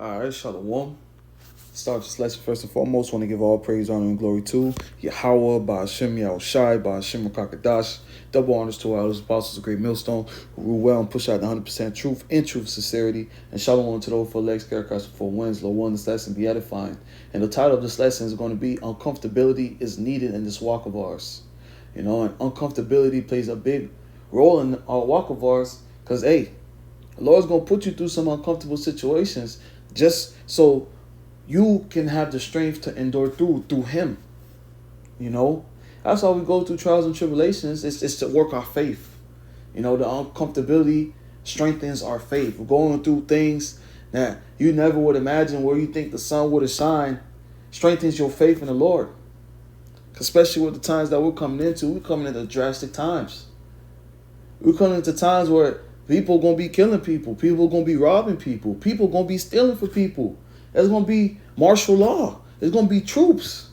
All right, Shalom. Start this lesson first and foremost. Want to give all praise, honor, and glory to Yahweh, Ba'ashem Yahushai, Ba'ashem Rakakadash. Double honors to our elders, apostles, of great millstone, who rule well and push out the 100% truth in truth, sincerity. And shalom to those 4 legs, characters, 4 winds. Lord, one, this lesson be edifying. And the title of this lesson is going to be Uncomfortability is Needed in This Walk of Ours. And uncomfortability plays a big role in our walk of ours because, the Lord's going to put you through some uncomfortable situations just so you can have the strength to endure through Him. That's why we go through trials and tribulations. It's to work our faith. The uncomfortability strengthens our faith. We're going through things that you never would imagine, where you think the sun would have shined, strengthens your faith in the Lord. Especially with the times that we're coming into drastic times. We're coming into times where people are going to be killing people. People are going to be robbing people. People are going to be stealing from people. There's going to be martial law. There's going to be troops.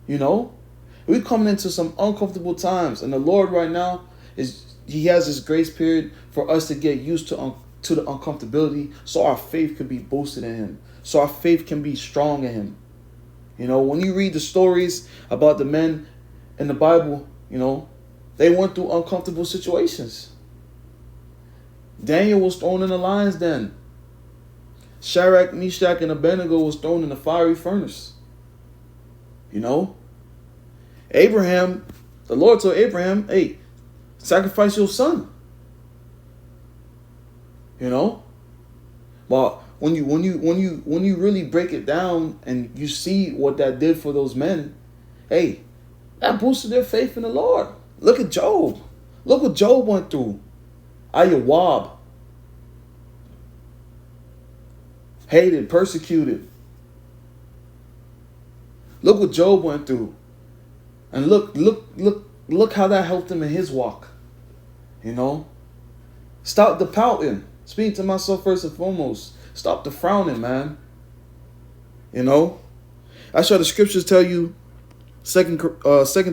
We're coming into some uncomfortable times. And the Lord right now, He has this grace period for us to get used to the uncomfortability so our faith can be boosted in Him. So our faith can be strong in Him. When you read the stories about the men in the Bible, they went through uncomfortable situations. Daniel was thrown in the lion's den. Shadrach, Meshach, and Abednego was thrown in the fiery furnace. Abraham, the Lord told Abraham, hey, sacrifice your son. But when you really break it down and you see what that did for those men, that boosted their faith in the Lord. Look at Job. Look what Job went through. Ayawab. Hated, persecuted. Look what Job went through. And look how that helped him in his walk. Stop the pouting. Speaking to myself first and foremost. Stop the frowning, man. That's why the scriptures tell you, 2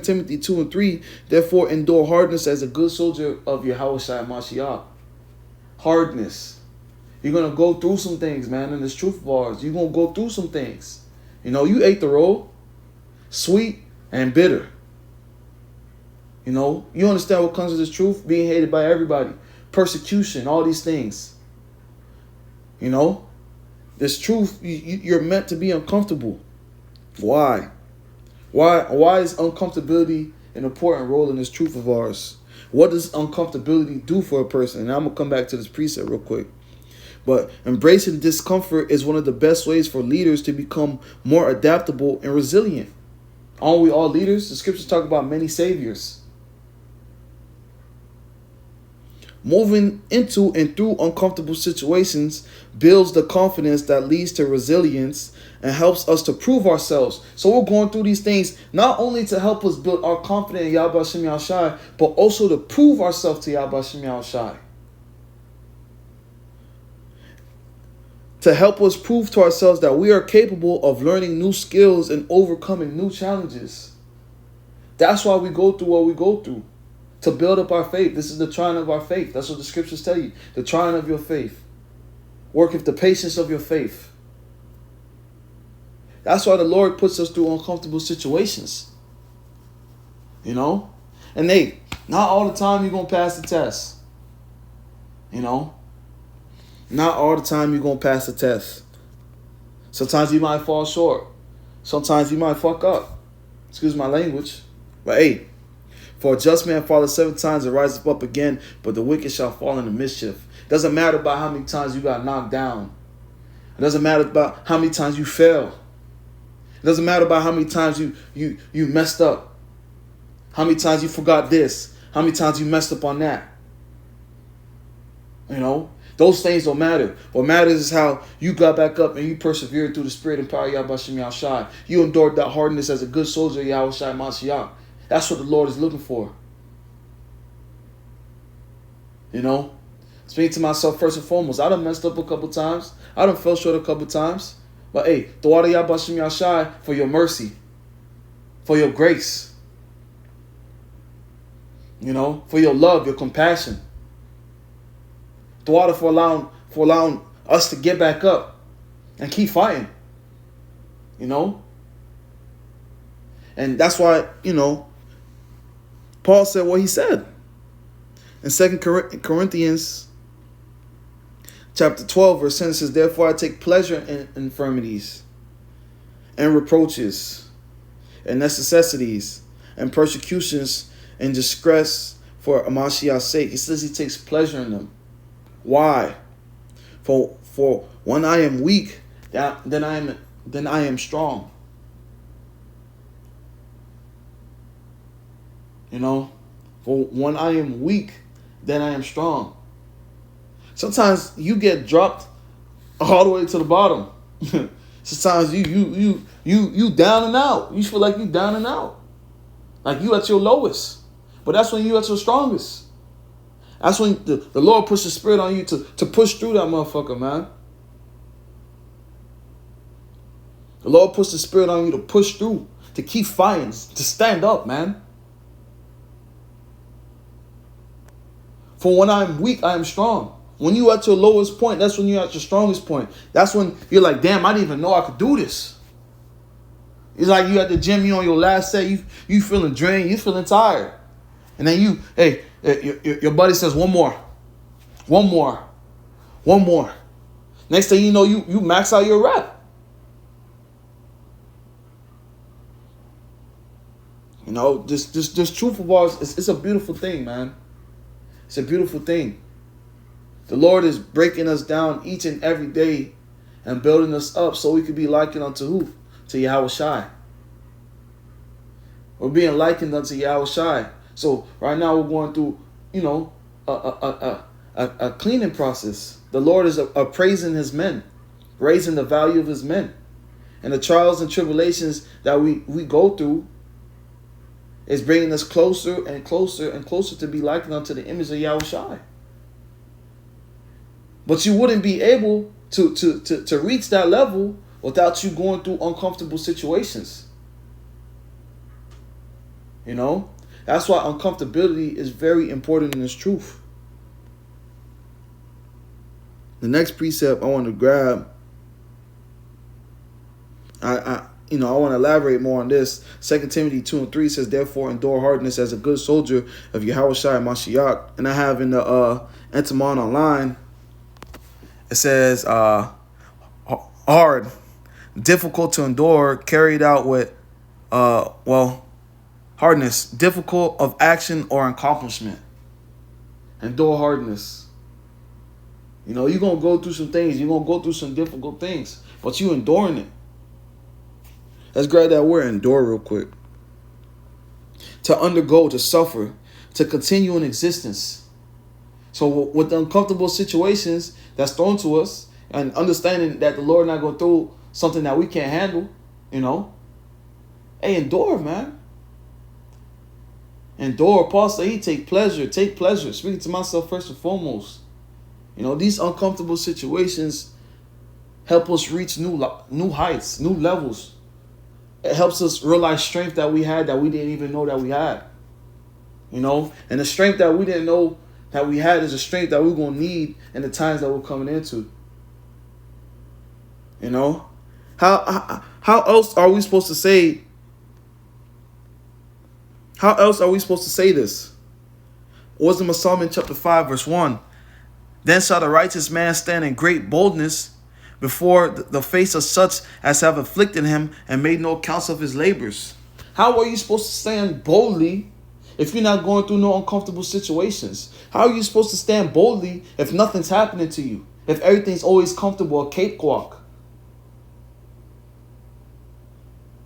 Timothy 2 and 3, therefore endure hardness as a good soldier of Yahushua Mashiach. Hardness. You're going to go through some things, man, in this truth of ours. You're going to go through some things. You ate the roll, sweet and bitter. You understand what comes with this truth? Being hated by everybody. Persecution, all these things. This truth, you're meant to be uncomfortable. Why? Why is uncomfortability an important role in this truth of ours? What does uncomfortability do for a person? And I'm going to come back to this precept real quick. But embracing discomfort is one of the best ways for leaders to become more adaptable and resilient. Aren't we all leaders? The scriptures talk about many saviors. Moving into and through uncomfortable situations builds the confidence that leads to resilience and helps us to prove ourselves. So we're going through these things not only to help us build our confidence in Yahweh Shem Yahushai, but also to prove ourselves to Yahweh Shem Yahushai. To help us prove to ourselves that we are capable of learning new skills and overcoming new challenges. That's why we go through what we go through. To build up our faith. This is the trying of our faith. That's what the scriptures tell you. The trying of your faith. Work with the patience of your faith. That's why the Lord puts us through uncomfortable situations. And not all the time you're going to pass the test. Not all the time you're going to pass the test. Sometimes you might fall short. Sometimes you might fuck up. Excuse my language. But for a just man falleth 7 times and riseth up again, but the wicked shall fall into mischief. It doesn't matter about how many times you got knocked down. It doesn't matter about how many times you fell. It doesn't matter about how many times you messed up. How many times you forgot this. How many times you messed up on that. Those things don't matter. What matters is how you got back up and you persevered through the spirit and power of Yahweh Shem Yahushai. You endured that hardness as a good soldier of Yahushua Mashiach. That's what the Lord is looking for. Speaking to myself first and foremost, I done messed up a couple times. I done fell short a couple times. But Dawada Yahweh Shem Yahushai for your mercy. For your grace. For your love, your compassion. Dawada for allowing us to get back up and keep fighting. You know? And that's why, Paul said what he said. In 2 Corinthians chapter 12, verse 10 says, therefore I take pleasure in infirmities and reproaches and necessities and persecutions and distress for Mashiach's sake. He says he takes pleasure in them. Why? For when I am weak, then I am strong. For when I am weak, then I am strong. Sometimes you get dropped all the way to the bottom. Sometimes you down and out. You feel like you down and out. Like you at your lowest. But that's when you at your strongest. That's when the Lord puts the spirit on you to push through that motherfucker, man. The Lord puts the spirit on you to push through, to keep fighting, to stand up, man. For when I'm weak, I am strong. When you at your lowest point, that's when you're at your strongest point. That's when you're like, damn, I didn't even know I could do this. It's like you at the gym, you on your last set, you feeling drained, you feeling tired. And then your buddy says, one more. Next thing you know, you max out your rep. This truth of ours, it's a beautiful thing, man. It's a beautiful thing. The Lord is breaking us down each and every day and building us up so we could be likened unto who? To Yahweh Shai. We're being likened unto Yahweh Shai. So right now we're going through, a cleaning process. The Lord is appraising his men, raising the value of his men. And the trials and tribulations that we go through is bringing us closer and closer and closer to be likened unto the image of Yahweh Shai. But you wouldn't be able to reach that level without you going through uncomfortable situations. That's why uncomfortability is very important in this truth. The next precept I want to grab, I want to elaborate more on this. 2 Timothy 2:3 says, therefore endure hardness as a good soldier of Yahweh Shai Mashiach. And I have in the Entomon online, it says hard, difficult to endure, carried out with hardness, difficult of action or accomplishment. Endure hardness. You're going to go through some things. You're going to go through some difficult things, but you enduring it. Let's grab that word endure real quick. To undergo, to suffer, to continue in existence. So with the uncomfortable situations that's thrown to us, and understanding that the Lord not going to throw something that we can't handle, hey, endure, man. Endure. Paul said he take pleasure. Speaking to myself first and foremost. These uncomfortable situations help us reach new heights, new levels. It helps us realize strength that we had that we didn't even know that we had. And the strength that we didn't know that we had is a strength that we're going to need in the times that we're coming into. How else are we supposed to say? How else are we supposed to say this? Wisdom of Solomon chapter 5 verse 1. Then shall the righteous man stand in great boldness before the face of such as have afflicted him and made no accounts of his labors. How are you supposed to stand boldly if you're not going through no uncomfortable situations? How are you supposed to stand boldly if nothing's happening to you? If everything's always comfortable, a cakewalk?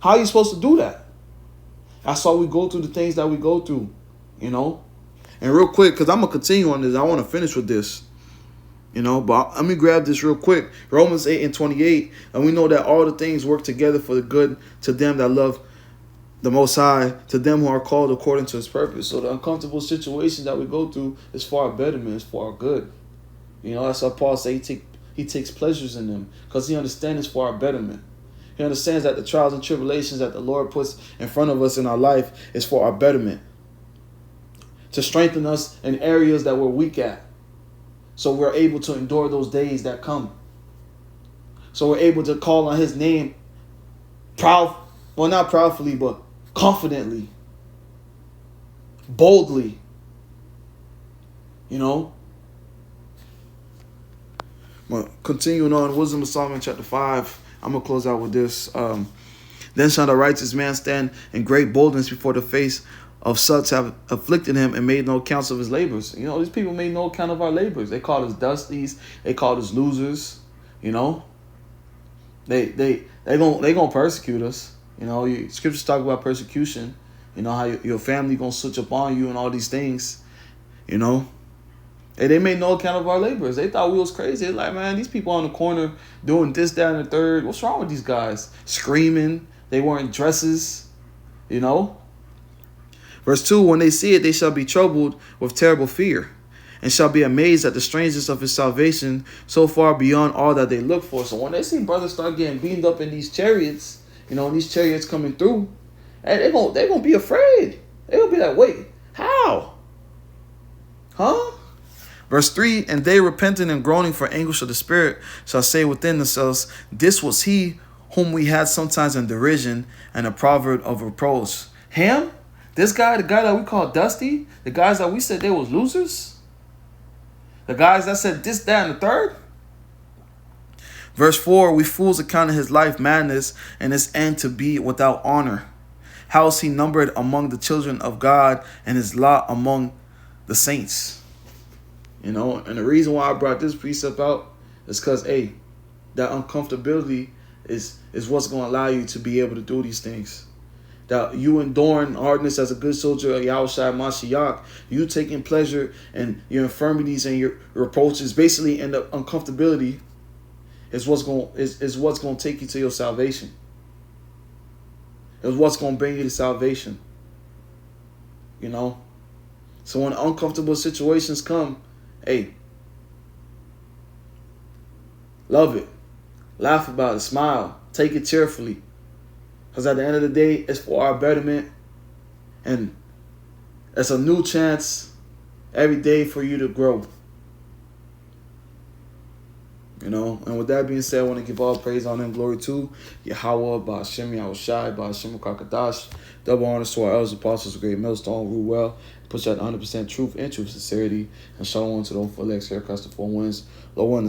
How are you supposed to do that? That's why we go through the things that we go through, And real quick, because I'm going to continue on this. I want to finish with this. But let me grab this real quick. Romans 8:28. And we know that all the things work together for the good to them that love the Most High, to them who are called according to his purpose. So the uncomfortable situations that we go through is for our betterment, it's for our good. That's why Paul says he takes pleasures in them, because he understands it's for our betterment. He understands that the trials and tribulations that the Lord puts in front of us in our life is for our betterment, to strengthen us in areas that we're weak at, so we're able to endure those days that come. So we're able to call on his name not proudly, but confidently, boldly. You know? Well, continuing on, Wisdom of Solomon chapter 5. I'm going to close out with this. Then shall the righteous man stand in great boldness before the face of such have afflicted him and made no account of his labors. You know, these people made no account of our labors. They called us dusties. They called us losers. You know, they gonna persecute us. You know, scriptures talk about persecution. You know how your family gonna switch up on you and all these things. You know, and they made no account of our labors. They thought we was crazy. They're like, man, these people on the corner doing this, that, and the third. What's wrong with these guys? Screaming. They wearing dresses. You know. Verse 2, when they see it, they shall be troubled with terrible fear, and shall be amazed at the strangeness of his salvation, so far beyond all that they look for. So when they see brothers start getting beamed up in these chariots, you know, and these chariots coming through, and they're gonna be afraid. They're gonna be like, wait, how? Huh? Verse 3, and they repenting and groaning for anguish of the spirit shall say within themselves, this was he whom we had sometimes in derision and a proverb of reproach. Him? This guy, the guy that we call Dusty, the guys that we said they was losers, the guys that said this, that, and the third. Verse 4, we fools accounted his life madness and his end to be without honor. How is he numbered among the children of God and his lot among the saints? You know, and the reason why I brought this precept out is because, hey, that uncomfortability is what's going to allow you to be able to do these things. That you enduring hardness as a good soldier of Yahushua Mashiach, you taking pleasure in your infirmities and your reproaches, basically in the uncomfortability, is what's going to take you to your salvation. Is what's going to bring you to salvation. You know? So when uncomfortable situations come, hey, love it. Laugh about it. Smile. Take it cheerfully. Because at the end of the day, it's for our betterment. And it's a new chance every day for you to grow. You know, and with that being said, I want to give all praise, honor, and glory to Yahweh, Ba'ashem, Yahushai, Ba'ashem, Kakadash. Double honors to our elders, apostles, great millstone, rule well, push out 100% truth and true sincerity, and shalom to those for Lex, haircuts, the four winds, low one,